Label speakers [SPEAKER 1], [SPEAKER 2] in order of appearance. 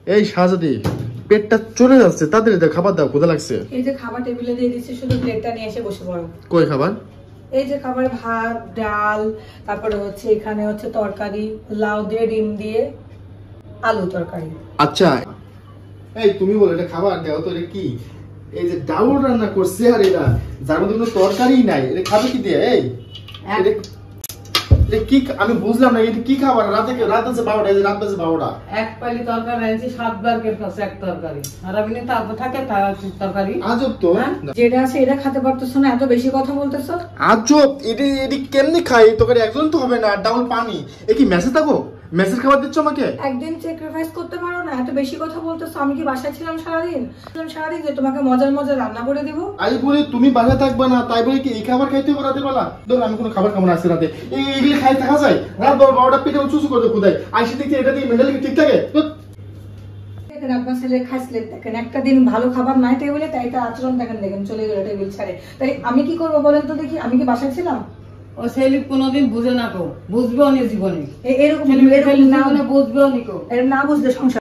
[SPEAKER 1] এই শাহজাদি পেটটা চলে যাচ্ছে, তাড়াতাড়ি দাও, খাবার দাও, ক্ষুধা লাগছে।
[SPEAKER 2] এই যে খাবার টেবিলে দিয়ে দিচ্ছি, শুধু প্লেটটা নিয়ে এসে বসে পড়ো।
[SPEAKER 1] কই খাবার?
[SPEAKER 2] এই যে খাবার, ভাত, ডাল, তারপরে হচ্ছে এখানে হচ্ছে তরকারি, লাউ দিয়ে, ডিম দিয়ে, আলু তরকারি।
[SPEAKER 1] আচ্ছা এই তুমি বলো এটা খাবার দাও তো, এটা কি? এই যে ডাউল রান্না করছে আর এরা যার মধ্যে কোনো তরকারি নাই, এটা খাবে কি দিয়ে? এই এটা কি? আমি বুঝলাম না, এটা কি খাবার? রাত আছে 12টা, এই যে রাত আছে 12টা।
[SPEAKER 3] এক পালি তরকারি আনছি, 7 বার কে খাচ্ছে এক তরকারি, আর আপনি তারপর থাকে তরকারি।
[SPEAKER 1] আজব তো।
[SPEAKER 2] যেটা আছে এটা খেতে পারতেছো না, এত বেশি কথা বলতেছো।
[SPEAKER 1] আজব, এটি কেমনি খাই? তরকারি একজন তো হবে না, ডাউল পানি। এ কি মেসে থাকো? মেসের খাবার দিচ্ছ আমাকে?
[SPEAKER 2] একদিন স্যাক্রিফাইস করতে পারো না? এত বেশি কথা বলতেছো। আমি কি বাসায় ছিলাম সারাদিন? যে তোমাকে মজার মজার রান্না করে দিব।
[SPEAKER 1] আই বলে তুমি বাসায় থাকবে না, তাই বলে কি এই খাবার খাইতে হবে রাতের বেলা? ধর আমি কোনো খাবার খাবো না আজকে রাতে। এইগুলি খাই থাকা যায়? রাত 12টা পেটে চুচু করে খুদাই আইসি দেখতে, এটা দিয়ে মেন্টালি ঠিক থাকে?
[SPEAKER 2] আপনার ছেলে খাইলে দেখেন, একটা দিন ভালো খাবার নাই টেবিলে, তাই তার আচরণ দেখেন, চলে গেল টেবিল ছাড়ে। তাই আমি কি করবো বলেন তো দেখি? আমি কি বাসায় ছিলাম?
[SPEAKER 3] ও ছেলে কোনোদিন বুঝে না, কো বুঝবেও নি জীবনে,
[SPEAKER 2] এরকম
[SPEAKER 3] বুঝবেও নি, কো
[SPEAKER 2] না বুঝলে সংসার